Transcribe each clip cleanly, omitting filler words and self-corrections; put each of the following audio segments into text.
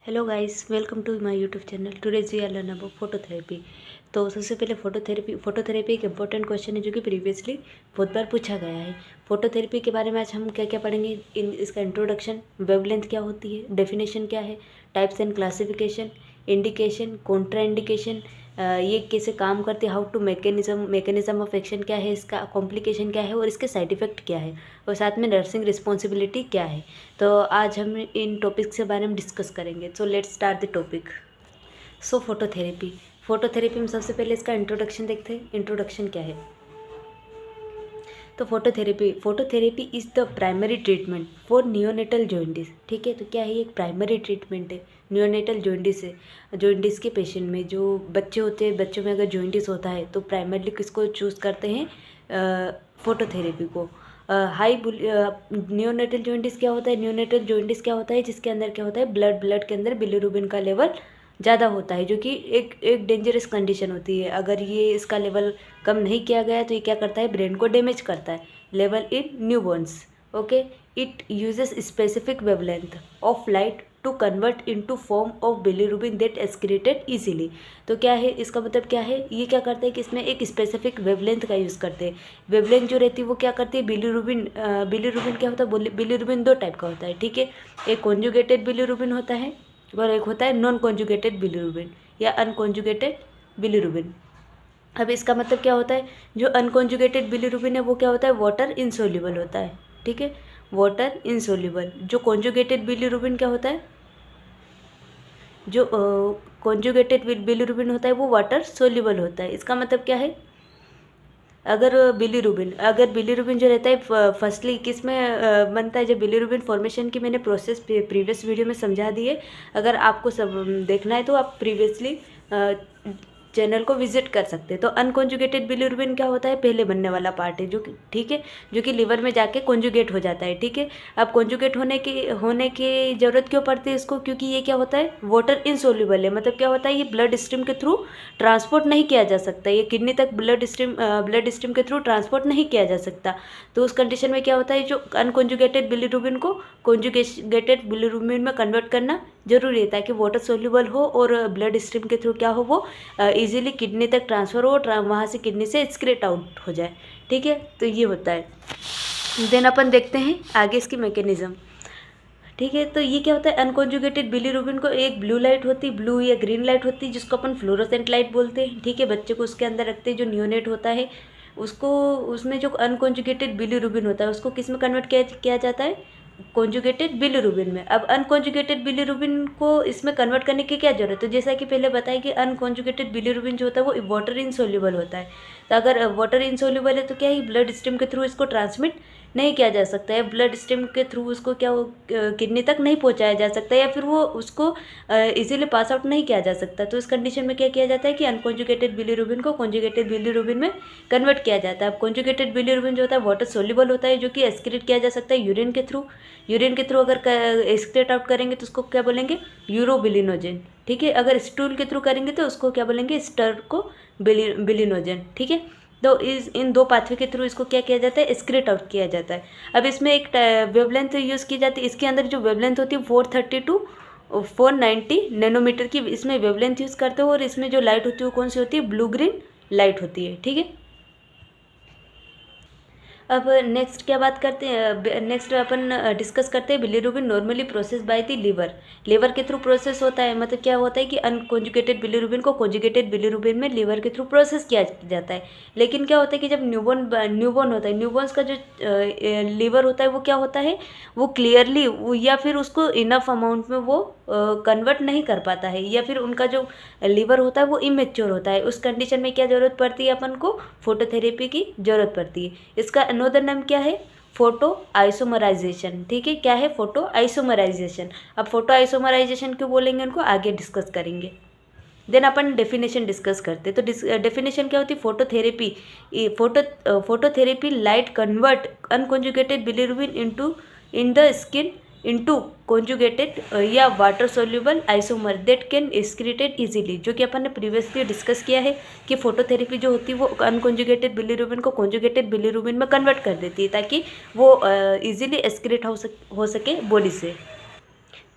Hello guys, welcome to my YouTube channel. Today's we are learn about phototherapy. तो सबसे पहले phototherapy एक important question है जो कि प्रीवियसली बहुत बार पूछा गया है। फोटोथेरेपी के बारे में आज हम क्या क्या पढ़ेंगे, इसका इंट्रोडक्शन, वेवलेंथ क्या होती है, डेफिनेशन क्या है, types and classification, indication, Contra indication, ये कैसे काम करती है, how to mechanism of action क्या है, इसका कॉम्प्लिकेशन क्या है और इसके साइड इफ़ेक्ट क्या है, और साथ में नर्सिंग रिस्पॉन्सिबिलिटी क्या है। तो आज हम इन टॉपिक्स के बारे में डिस्कस करेंगे। So let's start the topic. So phototherapy में सबसे पहले इसका इंट्रोडक्शन देखते हैं। इंट्रोडक्शन क्या है? तो phototherapy is the primary treatment for neonatal jaundice. ठीक है, तो क्या है, ये एक प्राइमरी ट्रीटमेंट है। नियोनेटल जॉइंटिस है, जॉइंटिस के पेशेंट में जो बच्चे होते हैं, बच्चों में अगर जॉइंटिस होता है तो प्राइमरली किसको चूज़ करते हैं? फोटोथेरेपी को। नियोनेटल जॉइंटिस क्या होता है? नियोनेटल जॉइंटिस क्या होता है? जिसके अंदर क्या होता है, ब्लड के अंदर बिलिरुबिन का लेवल ज़्यादा होता है, जो कि एक डेंजरस कंडीशन होती है। अगर ये इसका लेवल कम नहीं किया गया तो ये क्या करता है, ब्रेन को डैमेज करता है। Level in newborns. Okay, it uses specific wavelength of light to convert into form of bilirubin that excreted easily. तो क्या है, इसका मतलब क्या है, ये क्या करता है कि इसमें एक स्पेसिफिक वेवलेंथ का यूज़ करते हैं। वेवलेंथ जो रहती है वो क्या करती है, बिलिरुबिन क्या होता है, बिलिरुबिन दो टाइप का होता है। ठीक है, एक कॉन्जुगेटेड बिलिरुबिन होता है और एक होता है नॉन कॉन्जुगेटेड बिलिरुबिन या अनकॉन्जुगेटेड बिलिरुबिन। अब इसका मतलब क्या होता है, जो अनकॉन्जुगेटेड बिलिरुबिन है वो क्या होता है, वाटर इनसोल्यूबल होता है। ठीक है, वाटर इनसोल्यूबल। जो कॉन्जुगेटेड बिलिरुबिन क्या होता है, जो कॉन्जुगेटेड बिलिरुबिन होता है वो वाटर सोल्यूबल होता है। इसका मतलब क्या है, अगर बिलिरुबिन जो रहता है फर्स्टली किस में बनता है, जब बिलिरुबिन फॉर्मेशन की मैंने प्रोसेस प्रीवियस वीडियो में समझा दी है। अगर आपको सब देखना है तो आप प्रीवियसली चैनल को विजिट कर सकते हैं। तो अनकॉन्जुगेटेड बिलिरुबिन क्या होता है, पहले बनने वाला पार्ट है, जो कि ठीक है, जो कि लिवर में जाके कॉन्जुगेट हो जाता है। ठीक है, अब कॉन्जुगेट होने की ज़रूरत क्यों पड़ती है इसको, क्योंकि ये क्या होता है, वाटर इनसोल्यूबल है। मतलब क्या होता है, ये ब्लड स्ट्रीम के थ्रू ट्रांसपोर्ट नहीं किया जा सकता, ये किडनी तक ब्लड स्ट्रीम के थ्रू ट्रांसपोर्ट नहीं किया जा सकता। तो उस कंडीशन में क्या होता है, जो अनकॉन्जुगेटेड बिलिरुबिन को कॉन्जुगेटेड बिलिरुबिन में कन्वर्ट करना जरूरी है, ताकि वाटर सोल्यूबल हो और ब्लड स्ट्रीम के थ्रू क्या हो, वो इजीली किडनी तक ट्रांसफ़र हो, वहाँ से किडनी से एक्सक्रीट आउट हो जाए। ठीक है, तो ये होता है। देन अपन देखते हैं आगे इसकी मैकेनिज्म। ठीक है, तो ये क्या होता है, अनकॉन्जुगेटेड बिलिरुबिन को एक ब्लू लाइट होती है, ब्लू या ग्रीन लाइट होती है, जिसको अपन फ्लोरोसेंट लाइट बोलते हैं। ठीक है, बच्चे को उसके अंदर रखते हैं, जो नियोनेट होता है उसको, उसमें जो अनकॉन्जुगेटेड बिलिरुबिन होता है उसको किस में कन्वर्ट किया जाता है, कॉन्जुगेटेड बिलिरुबिन में। अब अनकॉन्जुगेटेड बिलिरुबिन को इसमें कन्वर्ट करने की क्या जरूरत है, जैसा कि पहले बताया कि अनकॉन्जुगेटेड बिलिरुबिन जो होता है वो वाटर इनसोल्यूबल होता है। तो अगर वाटर इनसोल्यूबल है तो क्या है, ब्लड स्ट्रीम के थ्रू इसको ट्रांसमिट नहीं किया जा सकता है, ब्लड स्ट्रीम के थ्रू उसको क्या किडनी तक नहीं पहुंचाया जा सकता, या फिर वो उसको इजीली पास आउट नहीं किया जा सकता। तो इस कंडीशन में क्या किया जाता है कि अनकॉन्जुगेटेड बिलिरुबिन को कॉन्जुगेटेड बिलिरुबिन में कन्वर्ट किया जाता है। अब कॉन्जुगेटेड बिलिरुबिन जो होता है वाटर सोल्यूबल होता है, जो कि एक्सक्रीट किया जा सकता है यूरिन के थ्रू। अगर एक्सक्रीट आउट करेंगे तो उसको क्या बोलेंगे, यूरोबिलिनोजन। ठीक है, अगर स्टूल के थ्रू करेंगे तो उसको क्या बोलेंगे, स्टर को बिलिनोजन। ठीक है, तो इन दो पाथवे के थ्रू इसको क्या किया जाता है, एक्सक्रीट आउट किया जाता है। अब इसमें एक वेवलेंथ यूज़ की जाती है, इसके अंदर जो वेवलेंथ होती है 430 टू 490 नैनोमीटर की इसमें वेवलेंथ यूज़ करते हो, और इसमें जो लाइट होती है वो कौन सी होती है, ब्लू ग्रीन लाइट होती है। ठीक है, अब नेक्स्ट क्या बात करते हैं, नेक्स्ट अपन डिस्कस करते हैं bilirubin normally process by the liver के थ्रू प्रोसेस होता है। मतलब क्या होता है कि अनकॉन्जुगेटेड बिलिरुबिन को कॉन्जुगेटेड बिलिरुबिन में लीवर के थ्रू प्रोसेस किया जाता है। लेकिन क्या होता है कि जब न्यूबॉर्न होता है, न्यूबॉर्न्स का जो लीवर होता है वो क्या होता है, वो क्लियरली या फिर उसको इनफ अमाउंट में वो कन्वर्ट नहीं कर पाता है, या फिर उनका जो लीवर होता है वो इमेच्योर होता है। उस कंडीशन में क्या ज़रूरत पड़ती है, अपन को फोटोथेरेपी की ज़रूरत पड़ती है। इसका अनोदर नाम क्या है, फोटो आइसोमराइजेशन। ठीक है, क्या है, फोटो आइसोमराइजेशन। अब फोटो आइसोमराइजेशन क्यों बोलेंगे उनको आगे डिस्कस करेंगे। देन अपन डेफिनेशन डिस्कस करते। तो डेफिनेशन क्या होती है, phototherapy light convert unconjugated bilirubin in the skin into conjugated या water soluble isomer that can excreted easily. जो कि अपन ने प्रीवियसली डिस्कस किया है कि फोटोथेरेपी जो होती है वो अनकॉन्जुगेटेड बिलिरुबिन को कॉन्जुगेटेड बिलिरुबिन में कन्वर्ट कर देती है, ताकि वो इजीली एक्सक्रीट हो सके बॉडी से।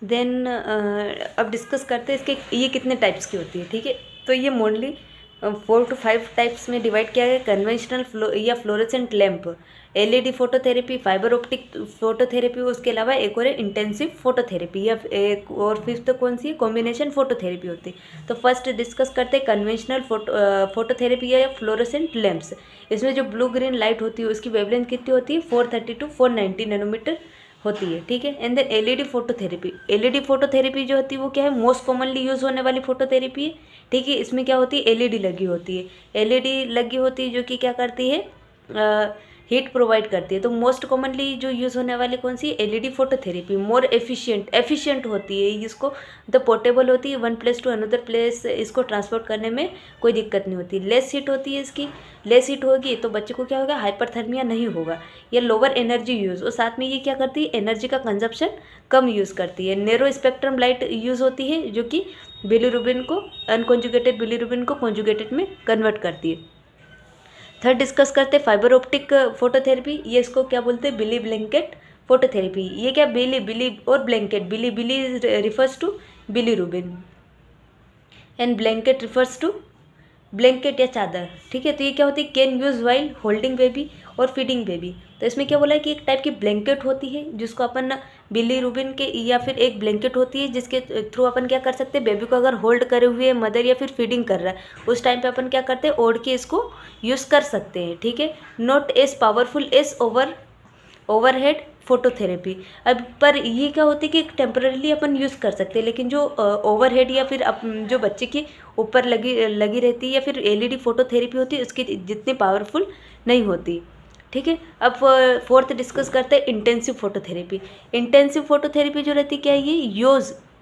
देन अब डिस्कस करते हैं इसके ये कितने टाइप्स की होती है, ठीक है। तो ये मोस्टली 4 to 5 टाइप्स में डिवाइड किया गया। कन्वेंशनल या fluorescent lamp, LED phototherapy, fibre optic phototherapy, उसके अलावा एक और है इंटेंसिव फोटोथेरेपी, या एक और फिफ्थ कौन सी है, कॉम्बिनेशन फोटोथेरेपी होती है। तो फर्स्ट डिस्कस करते हैं कन्वेंशनल फोटोथेरेपी या फ्लोरेसेंट लैंप्स। इसमें जो ब्लू ग्रीन लाइट होती है उसकी वेवलेंथ कितनी होती है, 430 to 490 नैनोमीटर होती है, ठीक है। And then LED phototherapy, LED phototherapy जो होती है वो क्या है, मोस्ट कॉमनली यूज़ होने वाली फोटोथेरेपी है, ठीक है। इसमें क्या होती है, एलईडी लगी होती है, एलईडी लगी होती है जो कि क्या करती है, हीट प्रोवाइड करती है। तो मोस्ट कॉमनली जो यूज़ होने वाली कौन सी, एलईडी फोटोथेरेपी। मोर एफिशिएंट होती है इसको, तो पोर्टेबल होती है, one place to another place इसको ट्रांसपोर्ट करने में कोई दिक्कत नहीं होती। लेस हीट होती है इसकी, लेस हीट होगी तो बच्चे को क्या होगा, हाइपरथर्मिया नहीं होगा, या लोअर एनर्जी यूज़, और साथ में ये क्या करती है, एनर्जी का कंजप्शन कम यूज़ करती है। नैरो स्पेक्ट्रम लाइट यूज़ होती है जो कि बिलीरुबिन को, अनकॉन्जुगेटेड बिलीरुबिन को कॉन्जुगेटेड में कन्वर्ट करती है। थर्ड डिस्कस करते हैं फाइबर ऑप्टिक फोटोथेरेपी, ये इसको क्या बोलते हैं, बिली ब्लैंकेट फोटोथेरेपी। ये क्या, बिली और blanket, bili refers to bilirubin and blanket refers to blanket या चादर, ठीक है। तो ये क्या होती है, can use while holding baby और फीडिंग बेबी। तो इसमें क्या बोला है कि एक टाइप की ब्लैंकेट होती है जिसको अपन बिलीरुबिन के, या फिर एक ब्लैंकेट होती है जिसके थ्रू अपन क्या कर सकते हैं, बेबी को अगर होल्ड करे हुए मदर या फिर फीडिंग कर रहा है उस टाइम पे अपन क्या करते हैं, ओढ़ के इसको यूज़ कर सकते हैं, ठीक है। Not as powerful as overhead phototherapy. अब पर ये क्या होती है कि टेम्पररीली अपन यूज़ कर सकते हैं, लेकिन जो ओवरहेड या फिर जो बच्चे के ऊपर लगी रहती है या फिर एलईडी फोटोथेरेपी होती है उसकी जितनी पावरफुल नहीं होती, ठीक है। अब फोर्थ डिस्कस करते हैं इंटेंसिव फोटोथेरेपी। इंटेंसिव फोटोथेरेपी जो रहती है क्या है, ये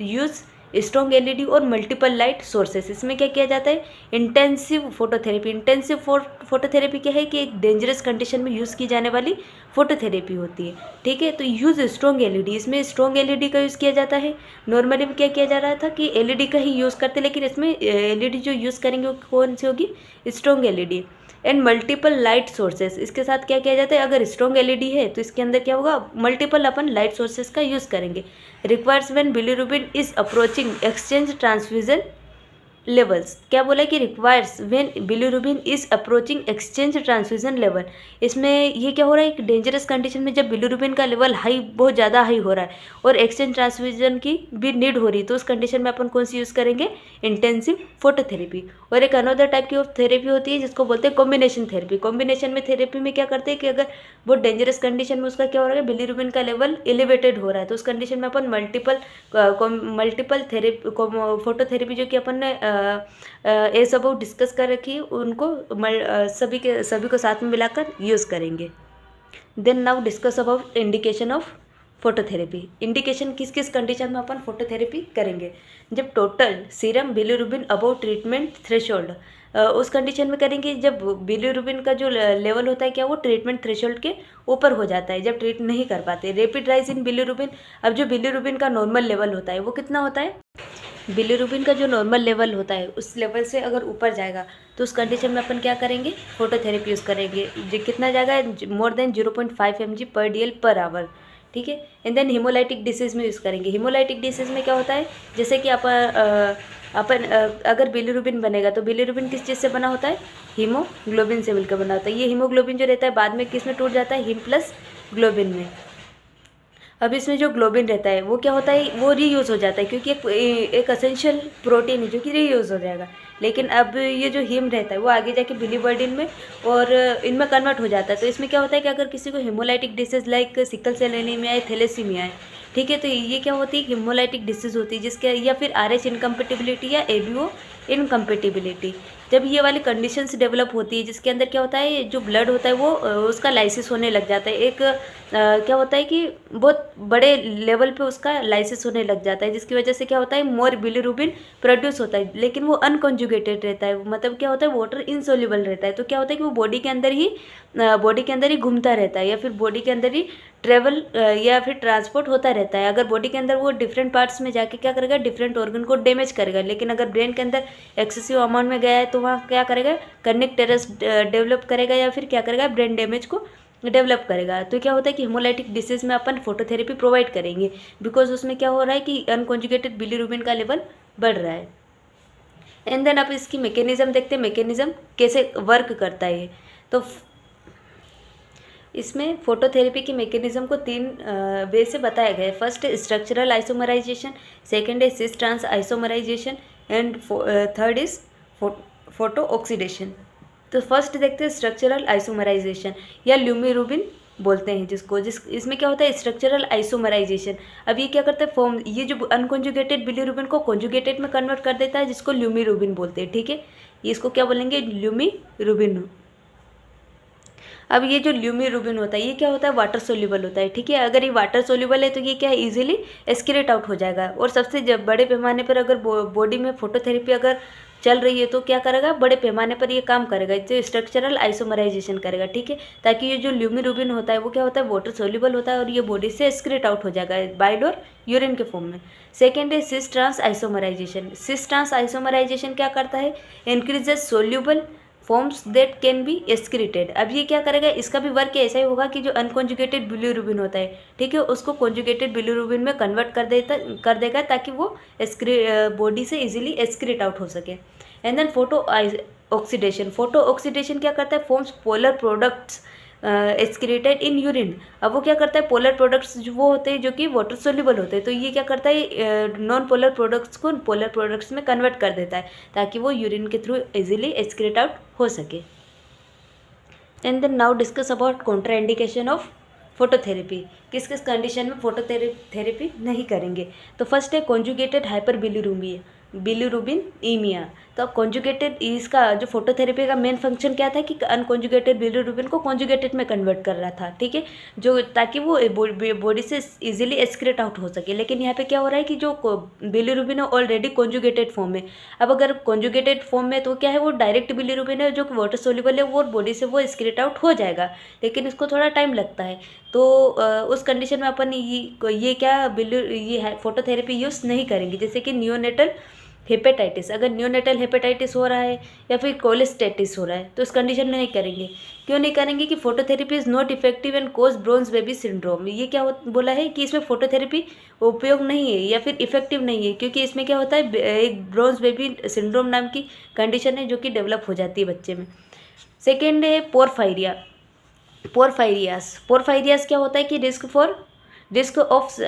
यूज़ स्ट्रॉन्ग एलईडी और मल्टीपल लाइट सोर्सेस। इसमें क्या किया जाता है, इंटेंसिव फोटोथेरेपी। इंटेंसिव फोटोथेरेपी क्या है कि एक डेंजरस कंडीशन में यूज़ की जाने वाली फोटोथेरेपी होती है, ठीक है। तो यूज़ स्ट्रॉन्ग एलईडी, इसमें स्ट्रॉन्ग एलईडी का यूज़ किया जाता है। नॉर्मली में क्या किया जा रहा था कि एलईडी का ही यूज़ करते, लेकिन इसमें एलईडी जो यूज़ करेंगे वो कौन सी होगी, strong LED and multiple light sources. इसके साथ क्या किया जाता है, अगर स्ट्रॉन्ग एलईडी है तो इसके अंदर क्या होगा, मल्टीपल अपन लाइट सोर्सेस का यूज़ करेंगे। Requires when bilirubin is approaching exchange transfusion levels. क्या बोला है कि requires when bilirubin is approaching exchange transfusion level. इसमें ये क्या हो रहा है, एक डेंजरस कंडीशन में जब बिलीरुबिन का लेवल बहुत ज़्यादा हाई हो रहा है और एक्सचेंज ट्रांसफ्यूजन की भी नीड हो रही है, तो उस कंडीशन में अपन कौन सी यूज़ करेंगे, इंटेंसिव फोटोथेरेपी। और एक अनदर टाइप की थेरेपी होती है जिसको बोलते हैं कॉम्बिनेशन थेरेपी। कॉम्बिनेशन में थेरेपी में क्या करते हैं कि अगर बहुत डेंजरस कंडीशन में उसका क्या हो रहा है, बिलीरुबिन का लेवल एलिवेटेड हो रहा है, तो उस कंडीशन में अपन मल्टीपल थेरेपी फोटोथेरेपी जो कि अपन ने ये सब डिस्कस कर रखी है उनको सभी को साथ में मिलाकर यूज़ करेंगे। Then now discuss about indication of phototherapy. Indication किस किस कंडीशन में अपन फोटोथेरेपी करेंगे, जब total serum bilirubin above treatment threshold, उस कंडीशन में करेंगे जब बिलीरुबिन का जो लेवल होता है क्या वो ट्रीटमेंट थ्रेशोल्ड के ऊपर हो जाता है, जब ट्रीट नहीं कर पाते। रेपिड राइज इन बिलीरुबिन, अब जो बिलीरुबिन का नॉर्मल लेवल होता है वो कितना होता है, बिलीरुबिन का जो नॉर्मल लेवल होता है उस लेवल से अगर ऊपर जाएगा तो उस कंडीशन में अपन क्या करेंगे, फोटोथेरेपी यूज़ करेंगे। जो कितना जाएगा, मोर देन 0.5 mg पर DL पर आवर, ठीक है। एंड देन हीमोलाइटिक डिसीज़ में यूज़ करेंगे। हीमोलाइटिक डिसीज़ में क्या होता है, जैसे कि अपन अगर बिलीरुबिन बनेगा तो बिलीरुबिन किस चीज़ से बना होता है, हीमोग्लोबिन से मिलकर बना होता है। ये हीमोग्लोबिन जो रहता है बाद में किस में टूट जाता है, हीम प्लस ग्लोबिन में। अब इसमें जो ग्लोबिन रहता है वो क्या होता है, वो रीयूज़ हो जाता है, क्योंकि एक असेंशियल प्रोटीन है जो कि रीयूज़ हो जाएगा। लेकिन अब ये जो हीम रहता है वो आगे जाके बिलीवर्डिन में और इनमें कन्वर्ट हो जाता है। तो इसमें क्या होता है कि अगर किसी को haemolytic disease like sickle cell anaemia या थैलेसीमिया है, ठीक है, तो ये क्या होती है, हेमोलाइटिक डिसीज़ होती है जिसके, या फिर RH इनकम्पेटिबिलिटी या ABO इनकम्पेटिबिलिटी। जब ये वाली कंडीशंस डेवलप होती है जिसके अंदर क्या होता है, जो ब्लड होता है वो उसका लाइसिस होने लग जाता है। एक क्या होता है कि बहुत बड़े लेवल पे उसका लाइसिस होने लग जाता है, जिसकी वजह से क्या होता है, मोर बिलीरुबिन प्रोड्यूस होता है, लेकिन वो अनकॉन्जुगेटेड रहता है, मतलब क्या होता है, वाटर इनसोल्यूबल रहता है। तो क्या होता है कि वो बॉडी के अंदर ही घूमता रहता है, या फिर बॉडी के अंदर ही ट्रेवल या फिर ट्रांसपोर्ट होता रहता है। अगर बॉडी के अंदर वो डिफरेंट पार्ट्स में जाके क्या करेगा, डिफरेंट ऑर्गन को डैमेज करेगा। लेकिन अगर ब्रेन के अंदर एक्सेसिव अमाउंट में गया है तो वहाँ क्या करेगा, कर्निक टेरस डेवलप करेगा या फिर क्या करेगा, ब्रेन डैमेज को डेवलप करेगा। तो क्या होता है कि हेमोलाइटिक डिसीज़ में अपन फोटोथेरेपी प्रोवाइड करेंगे, बिकॉज उसमें क्या हो रहा है कि अनकॉन्जुगेटेड बिलीरुबिन का लेवल बढ़ रहा है। एंड देन अब इसकी मैकेनिज्म देखते हैं, मैकेनिज्म कैसे वर्क करता है। तो इसमें फोटोथेरेपी की मैकेनिज्म को 3 वे से बताया गया है। फर्स्ट है स्ट्रक्चरल आइसोमराइजेशन, सेकेंड है cis trans isomerisation, and third is photo oxidation. तो फर्स्ट देखते हैं स्ट्रक्चरल आइसोमराइजेशन या ल्यूमिरुबिन बोलते हैं इसमें क्या होता है स्ट्रक्चरल आइसोमराइजेशन। अब ये क्या करता है फॉर्म, ये जो अनकॉन्जुगेटेड बिलीरुबिन को कॉन्जुगेटेड में कन्वर्ट कर देता है, जिसको ल्यूमिरुबिन बोलते हैं। ठीक है, ये इसको क्या बोलेंगे, ल्यूमिरुबिन। अब ये जो ल्यूमिरुबिन होता है ये क्या होता है, वाटर सोल्यूबल होता है। ठीक है, अगर ये वाटर सोल्यूबल है तो ये क्या है, इजीली एस्क्रेट आउट हो जाएगा। और सबसे जब बड़े पैमाने पर अगर बॉडी में फोटोथेरेपी अगर चल रही है तो क्या करेगा, बड़े पैमाने पर ये काम करेगा, तो स्ट्रक्चरल आइसोमराइजेशन करेगा। ठीक है, ताकि ये जो ल्यूमिरुबिन होता है वो क्या होता है, वाटर सोल्यूबल होता है और ये बॉडी से एस्क्रेट आउट हो जाएगा बाइल और यूरिन के फॉर्म में। सेकेंड है cis trans isomerisation. Cis trans isomerisation क्या करता है, increases soluble forms that can be excreted. अब ये क्या करेगा, इसका भी वर्क ऐसा ही होगा कि जो अनकॉन्जुगेटेड बिलीरुबिन होता है, ठीक है, उसको कॉन्जुगेटेड बिलीरुबिन में कन्वर्ट कर देगा ताकि वो बॉडी से इजीली एक्सक्रीट आउट हो सके। And then photo oxidation. Photo oxidation क्या करता है, forms polar products excreted in urine. अब वो क्या करता है, पोलर प्रोडक्ट्स जो वो होते हैं जो कि वाटर सोल्यूबल होते हैं, तो ये क्या करता है, नॉन पोलर प्रोडक्ट्स को पोलर प्रोडक्ट्स में कन्वर्ट कर देता है ताकि वो यूरिन के थ्रू इजीली एक्सक्रीट आउट हो सके। And then now discuss about contraindication of phototherapy. किस किस कंडीशन में फोटोथेरेपी नहीं करेंगे। तो फर्स्ट है कॉन्जुगेटेड हाइपर बिलीरुबिन तो कॉन्जुगेटेड, इसका जो फोटोथेरेपी का मेन फंक्शन क्या था कि अनकॉन्जुगेटेड बिलीरुबिन को कॉन्जुगेटेड में कन्वर्ट कर रहा था। ठीक है, जो ताकि वो बॉडी से इजीली एक्सक्रेट आउट हो सके। लेकिन यहाँ पे क्या हो रहा है कि जो बिलीरुबिन है ऑलरेडी कॉन्जुगेटेड फॉर्म में। अब अगर कॉन्जुगेटेड फॉर्म में तो क्या है, वो डायरेक्ट बिलीरुबिन है जो वाटर सोल्यूबल है, वो बॉडी से वो एक्सक्रेट आउट हो जाएगा, लेकिन इसको थोड़ा टाइम लगता है। तो उस कंडीशन में अपन ये फोटोथेरेपी यूज़ नहीं करेंगे। जैसे कि नियोनेटल हेपेटाइटिस, अगर नियोनेटल हेपेटाइटिस हो रहा है या फिर कोलेस्टेटिस हो रहा है तो इस कंडीशन में नहीं करेंगे। क्यों नहीं करेंगे कि phototherapy is not effective and cause bronze baby syndrome. ये क्या बोला है कि इसमें फोटोथेरेपी उपयोग नहीं है या फिर इफेक्टिव नहीं है, क्योंकि इसमें क्या होता है, एक ब्रोंज बेबी सिंड्रोम नाम की कंडीशन है जो कि डेवलप हो जाती है बच्चे में। सेकेंड है पोरफायरियास क्या होता है कि risk of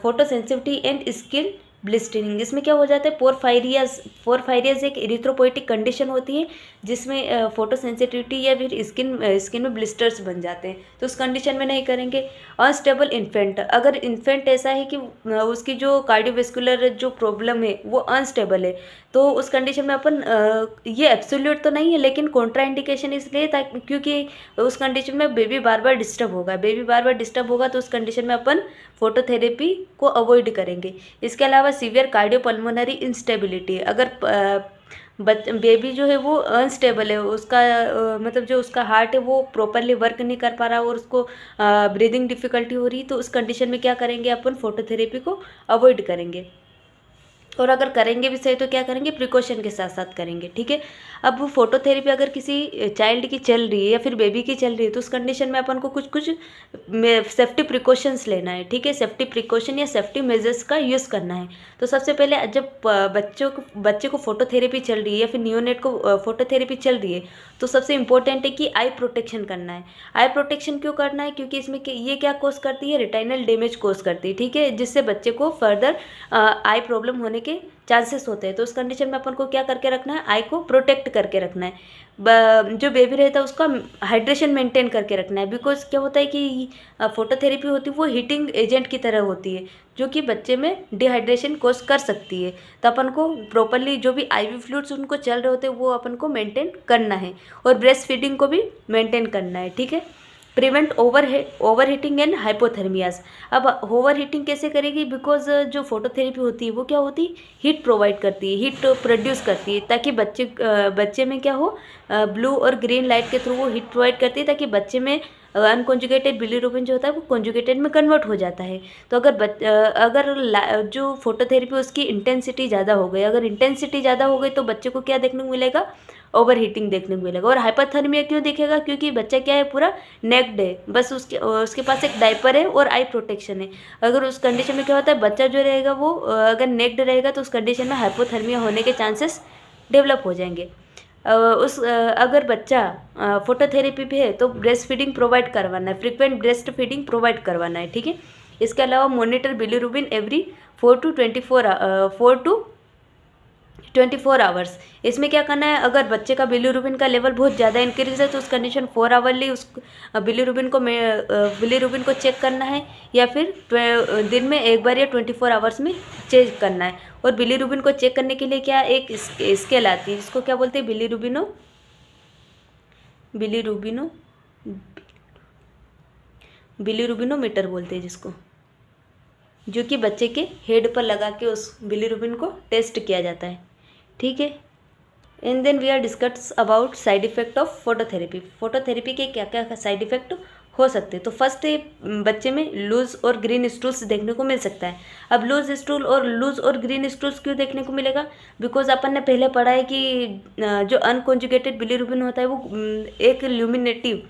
photo sensitivity and skin blistering. इसमें क्या हो जाता है, पोरफायरियास एक इरिथ्रोपोइटिक कंडीशन होती है जिसमें फोटो सेंसिटिविटी या फिर स्किन में ब्लिस्टर्स बन जाते हैं, तो उस कंडीशन में नहीं करेंगे। अनस्टेबल इन्फेंट, अगर इन्फेंट ऐसा है कि उसकी जो कार्डियोवेस्कुलर जो प्रॉब्लम है वो अनस्टेबल है, तो उस कंडीशन में अपन ये एब्सोल्यूट तो नहीं है लेकिन कॉन्ट्राइंडिकेशन इसलिए ताकि क्योंकि उस कंडीशन में बेबी बार बार डिस्टर्ब होगा, तो उस कंडीशन में अपन फोटोथेरेपी को अवॉइड करेंगे। इसके अलावा सीवियर कार्डियोपल्मोनरी इंस्टेबिलिटी, अगर बेबी जो है वो अनस्टेबल है, उसका मतलब जो उसका हार्ट है वो प्रॉपरली वर्क नहीं कर पा रहा और उसको ब्रीदिंग डिफ़िकल्टी हो रही, तो उस कंडीशन में क्या करेंगे, अपन फोटोथेरेपी को अवॉइड करेंगे। और अगर करेंगे भी सही तो क्या करेंगे, प्रिकॉशन के साथ साथ करेंगे। ठीक है, अब फोटोथेरेपी अगर किसी चाइल्ड की चल रही है या फिर बेबी की चल रही है तो उस कंडीशन में अपन को कुछ सेफ्टी प्रिकॉशंस लेना है। ठीक है, सेफ्टी प्रिकॉशन या सेफ्टी मेजर्स का यूज़ करना है। तो सबसे पहले जब बच्चे को फोटोथेरेपी चल रही है या फिर नियोनेट को फोटोथेरेपी चल रही है तो सबसे इम्पोर्टेंट है कि आई प्रोटेक्शन करना है। आई प्रोटेक्शन क्यों करना है, क्योंकि इसमें ये क्या कॉज करती है, रेटिनल डैमेज कॉज करती है। ठीक है, जिससे बच्चे को फर्दर आई प्रॉब्लम होने के चांसेस होते हैं। तो उस कंडीशन में अपन को क्या करके रखना है, आई को प्रोटेक्ट करके रखना है। जो बेबी रहता है उसका हाइड्रेशन मेंटेन करके रखना है, बिकॉज क्या होता है कि फोटोथेरेपी होती है वो हीटिंग एजेंट की तरह होती है जो कि बच्चे में डिहाइड्रेशन कॉज कर सकती है। तो अपन को प्रॉपरली जो भी आईवी फ्लूइड्स उनको चल रहे होते हैं वो अपन को मेंटेन करना है और ब्रेस्ट फीडिंग को भी मेंटेन करना है। ठीक है, प्रिवेंट ओवर हीटिंग एंड हाइपोथर्मियाज। अब ओवर हीटिंग कैसे करेगी, बिकॉज जो फोटोथेरेपी होती है वो क्या होती है, हीट प्रोवाइड करती है, हीट प्रोड्यूस करती है, ताकि बच्चे में क्या हो, ब्लू और ग्रीन लाइट के थ्रू वो हीट प्रोवाइड करती है ताकि बच्चे में अनकॉन्जुगेटेड बिलीरुबिन जो होता है वो कॉन्जुगेटेड में कन्वर्ट हो जाता है। तो अगर जो फोटोथेरेपी उसकी इंटेंसिटी ज़्यादा हो गई, अगर इंटेंसिटी ज़्यादा हो गई तो बच्चे को क्या देखने को मिलेगा, ओवर हीटिंग देखने को मिलेगा। और हाइपरथर्मिया क्यों दिखेगा? क्योंकि बच्चा क्या है, पूरा नेक्ड है, बस उसके पास एक डायपर है और आई प्रोटेक्शन है। अगर उस कंडीशन में क्या होता है, बच्चा जो रहेगा वो अगर नेक्ड रहेगा तो उस कंडीशन में हाइपोथर्मिया होने के चांसेस डेवलप हो जाएंगे। अगर बच्चा फोटोथेरेपी पे है तो ब्रेस्ट फीडिंग प्रोवाइड करवाना है, फ्रिक्वेंट ब्रेस्ट फीडिंग प्रोवाइड करवाना है, ठीक है। इसके अलावा monitor bilirubin every 4 to 24 hours. इसमें क्या करना है, अगर बच्चे का बिलीरुबिन का लेवल बहुत ज़्यादा इंक्रीज है तो उस कंडीशन 4 आवरली उस बिलीरुबिन को चेक करना है, या फिर दिन में एक बार या 24 आवर्स में चेक करना है। और बिलीरुबिन को चेक करने के लिए क्या एक स्केल आती है, जिसको क्या बोलते हैं, बिलीरुबिनोमीटर बोलते हैं जिसको, जो कि बच्चे के हेड पर लगा के उस बिलीरुबिन को टेस्ट किया जाता है, ठीक है। And then we are discuss about side effect of phototherapy. Phototherapy के क्या क्या साइड इफेक्ट हो सकते हैं। तो फर्स्ट बच्चे में लूज और ग्रीन स्टूल्स देखने को मिल सकता है। अब लूज और ग्रीन स्टूल्स क्यों देखने को मिलेगा? बिकॉज अपन ने पहले पढ़ा है कि जो अनकॉन्जुगेटेड बिलीरुबिन होता है वो एक ल्यूमिनेटिव,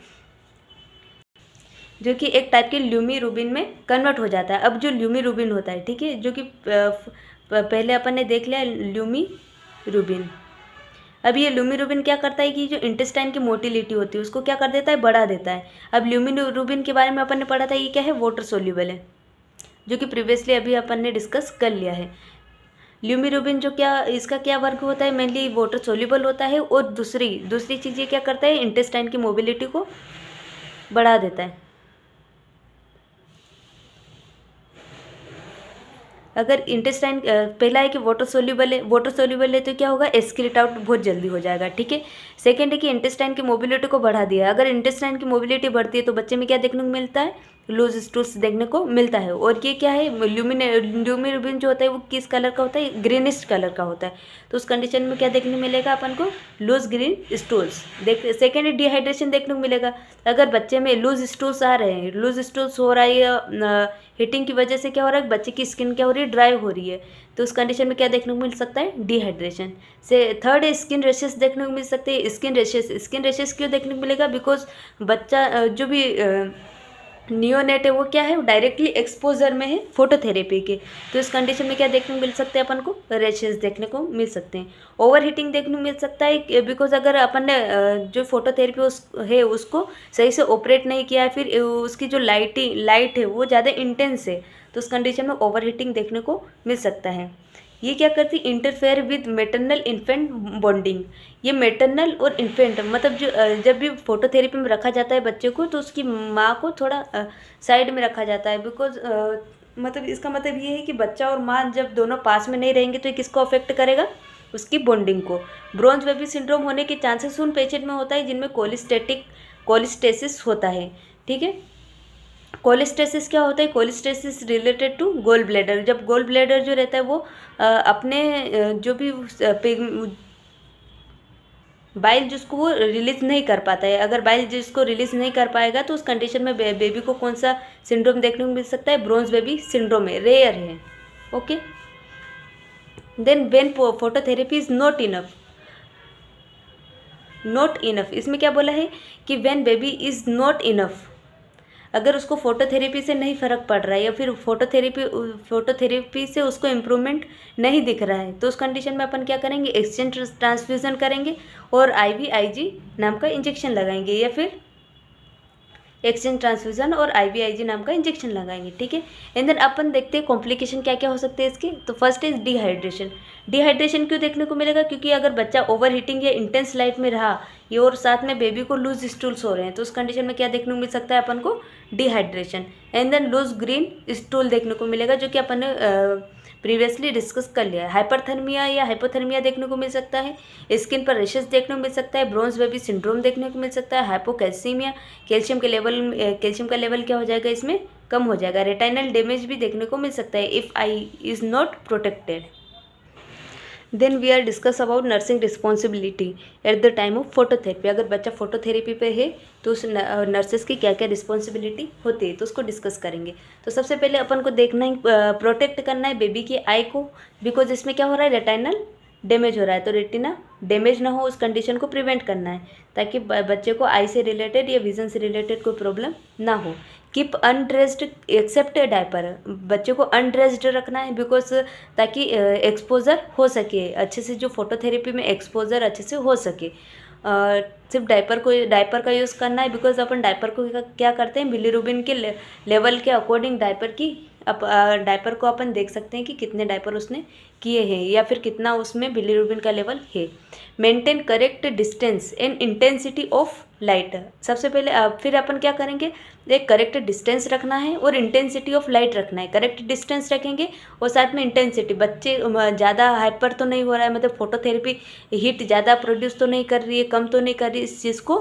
जो कि एक टाइप के ल्यूमीरुबिन में कन्वर्ट हो जाता है। अब जो ल्यूमीरुबिन होता है, ठीक है, जो कि पहले अपन ने देख लिया ल्यूमीरुबिन। अब ये ल्यूमीरुबिन क्या करता है कि जो इंटेस्टाइन की मोटिलिटी होती है उसको क्या कर देता है, बढ़ा देता है। अब ल्यूमीरुबिन के बारे में अपन ने पढ़ा था, ये क्या है, वाटर सोल्यूबल है, जो कि प्रीवियसली अभी अपन ने डिस्कस कर लिया है। ल्यूमीरुबिन जो क्या, इसका क्या वर्क होता है, मेनली वाटर सोल्यूबल होता है। और दूसरी चीज़ ये क्या करता है, इंटेस्टाइन की मोबिलिटी को बढ़ा देता है। अगर इंटेस्टाइन पहला है कि वाटर सोल्यूबल है तो क्या होगा, एक्सक्रीट आउट बहुत जल्दी हो जाएगा, ठीक है। सेकंड है कि इंटेस्टाइन की मोबिलिटी को बढ़ा दिया। अगर इंटेस्टाइन की मोबिलिटी बढ़ती है तो बच्चे में क्या देखने को मिलता है, लूज स्टूल्स देखने को मिलता है। और ये क्या है, ल्यूमीरुबिन जो होता है वो किस कलर का होता है, ग्रीनिश कलर का होता है। तो उस कंडीशन में क्या देखने मिलेगा अपन को, लूज ग्रीन स्टूल्स। सेकेंड है डिहाइड्रेशन देखने को मिलेगा। अगर बच्चे में लूज स्टूल्स आ रहे हैं, लूज स्टूल्स हो रहा है, हीटिंग की वजह से क्या हो रहा है, बच्चे की स्किन क्या हो रही है, ड्राई हो रही है, तो उस कंडीशन में क्या देखने को मिल सकता है, डिहाइड्रेशन। से थर्ड है स्किन रेशेस देखने को मिल सकते हैं। स्किन रेशेस क्यों देखने को मिलेगा, बिकॉज बच्चा जो भी नियोनेट है वो क्या है, डायरेक्टली एक्सपोजर में है फोटोथेरेपी के, तो इस कंडीशन में क्या देखने को मिल सकते हैं, अपन को रैशेस देखने को मिल सकते हैं। ओवर हीटिंग देखने को मिल सकता है, बिकॉज अगर अपन ने जो फोटोथेरेपी है उसको सही से ऑपरेट नहीं किया है, फिर उसकी जो लाइट है वो ज़्यादा इंटेंस है, तो उस कंडीशन में ओवर हीटिंग देखने को मिल सकता है। ये क्या करती है, interfere with maternal infant bonding. ये मैटरनल और इन्फेंट मतलब जो जब भी फोटोथेरेपी में रखा जाता है बच्चे को, तो उसकी माँ को थोड़ा साइड में रखा जाता है, बिकॉज मतलब इसका मतलब ये है कि बच्चा और माँ जब दोनों पास में नहीं रहेंगे तो ये किसको अफेक्ट करेगा, उसकी बॉन्डिंग को। ब्रोंज बेबी सिंड्रोम होने के चांसेस उन पेशेंट में होता है जिनमें कोलिस्टेसिस होता है, ठीक है। कोलेस्टेसिस क्या होता है, cholestasis related to gall bladder. जब गोल ब्लैडर जो रहता है वो अपने जो भी बाइल जिसको वो रिलीज नहीं कर पाता है, अगर बाइल जिसको रिलीज नहीं कर पाएगा तो उस कंडीशन में बेबी को कौन सा सिंड्रोम देखने को मिल सकता है, ब्रोंज बेबी सिंड्रोम है, रेयर है, okay. Then when phototherapy is not enough, इसमें क्या बोला है कि when baby is not enough, अगर उसको फोटोथेरेपी से नहीं फ़र्क पड़ रहा है या फिर फोटोथेरेपी से उसको इम्प्रूवमेंट नहीं दिख रहा है, तो उस कंडीशन में अपन क्या करेंगे, एक्सचेंज ट्रांसफ्यूज़न करेंगे और IVIG नाम का इंजेक्शन लगाएंगे, या फिर एक्सचेंज ट्रांसफ्यूज़न और IVIG नाम का इंजेक्शन लगाएंगे, ठीक है। एंड देन अपन देखते हैं कॉम्प्लिकेशन क्या क्या हो सकते हैं इसके। तो फर्स्ट इज डिहाइड्रेशन क्यों देखने को मिलेगा, क्योंकि अगर बच्चा ओवर हीटिंग या इंटेंस लाइट में रहा ये और साथ में बेबी को लूज स्टूल्स हो रहे हैं, तो उस कंडीशन में क्या देखने को मिल सकता है अपन को, dehydration. And then loose green stool देखने को मिलेगा, जो कि अपन ने प्रीवियसली डिस्कस कर लिया है। हाइपरथर्मिया या हाइपोथर्मिया देखने को मिल सकता है, स्किन पर रेशेस देखने को मिल सकता है, ब्रोंज बेबी सिंड्रोम देखने को मिल सकता है, हाइपोकैल्सीमिया, कैल्शियम का लेवल क्या हो जाएगा, इसमें कम हो जाएगा। रेटाइनल डैमेज भी देखने को मिल सकता है if eye is not protected. Then we are discuss about nursing responsibility at the time of phototherapy. अगर बच्चा फोटोथेरेपी पे है तो उस नर्सेस की क्या क्या रिस्पॉन्सिबिलिटी होती है, तो उसको डिस्कस करेंगे। तो सबसे पहले अपन को देखना है, प्रोटेक्ट करना है बेबी की आई को, बिकॉज इसमें क्या हो रहा है, रेटाइनल डैमेज हो रहा है, तो रेटिना डैमेज ना हो उस कंडीशन को प्रिवेंट करना है, ताकि बच्चे को आई से रिलेटेड या विजन से रिलेटेड कोई प्रॉब्लम ना हो। कीप अनड्रेस्ड एक्सेप्ट डायपर, बच्चे को अनड्रेस्ड रखना है बिकॉज ताकि एक्सपोजर हो सके अच्छे से, जो फोटोथेरेपी में एक्सपोजर अच्छे से हो सके। सिर्फ डायपर का यूज़ करना है बिकॉज अपन डायपर को क्या करते हैं, बिलीरुबिन के लेवल के अकॉर्डिंग डायपर को अपन देख सकते हैं कि कितने डायपर उसने किए हैं या फिर कितना उसमें बिलीरुबिन का लेवल है। Maintain correct distance and intensity of light, सबसे पहले फिर अपन क्या करेंगे, एक करेक्ट डिस्टेंस रखना है और इंटेंसिटी ऑफ लाइट रखना है। करेक्ट डिस्टेंस रखेंगे और साथ में इंटेंसिटी, बच्चे ज़्यादा हाइपर तो नहीं हो रहा है, मतलब फोटोथेरेपी हीट ज़्यादा प्रोड्यूस तो नहीं कर रही है, कम तो नहीं कर रही है, इस चीज़ को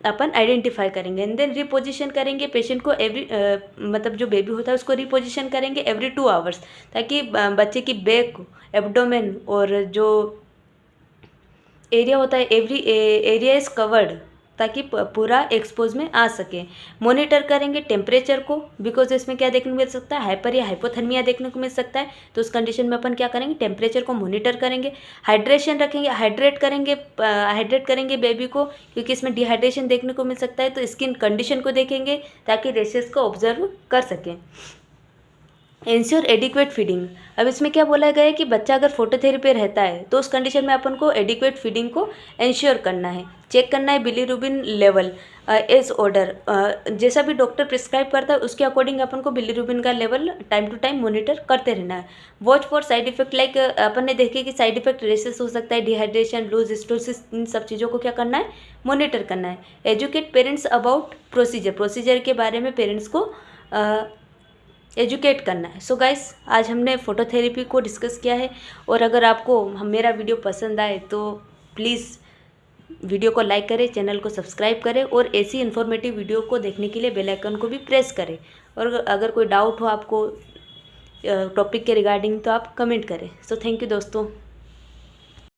अपन आइडेंटिफाई करेंगे। एंड देन रिपोजिशन करेंगे पेशेंट को मतलब जो बेबी होता है उसको रिपोजिशन करेंगे एवरी 2 आवर्स, ताकि बच्चे की बैक, एब्डोमेन और जो एरिया होता है एवरी एरिया इज़ कवर्ड, ताकि पूरा एक्सपोज में आ सके। मॉनिटर करेंगे टेम्परेचर को, बिकॉज इसमें क्या देखने को मिल सकता है, हाइपर या हाइपोथर्मिया देखने को मिल सकता है, तो उस कंडीशन में अपन क्या करेंगे, टेम्परेचर को मॉनिटर करेंगे। हाइड्रेशन रखेंगे, हाइड्रेट करेंगे बेबी को, क्योंकि इसमें डिहाइड्रेशन देखने को मिल सकता है, तो स्किन कंडीशन को देखेंगे ताकि रेशेस को ऑब्जर्व कर सकें। इंश्योर एडिक्वेट फीडिंग, अब इसमें क्या बोला गया है कि बच्चा अगर फोटोथेरेपी रहता है तो उस कंडीशन में अपन को एडिक्वेट फीडिंग को इंश्योर करना है। चेक करना है बिलीरुबिन लेवल एज ऑर्डर, जैसा भी डॉक्टर प्रिस्क्राइब करता है उसके अकॉर्डिंग अपन को बिलीरुबिन का level time to time monitor करते रहना है। Watch for side effect, like अपन ने देखे कि साइड इफेक्ट रेसेस हो सकता है, डिहाइड्रेशन, लूज स्टोसिस, इन सब चीज़ों को क्या करना है, मॉनिटर करना है। एजुकेट पेरेंट्स अबाउट प्रोसीजर के बारे में पेरेंट्स को एजुकेट करना है। सो गाइस, आज हमने फ़ोटोथेरेपी को डिस्कस किया है, और अगर आपको मेरा वीडियो पसंद आए तो प्लीज़ वीडियो को लाइक करें, चैनल को सब्सक्राइब करें, और ऐसी इन्फॉर्मेटिव वीडियो को देखने के लिए बेल आइकन को भी प्रेस करें। और अगर कोई डाउट हो आपको टॉपिक के रिगार्डिंग तो आप कमेंट करें। सो थैंक यू दोस्तों।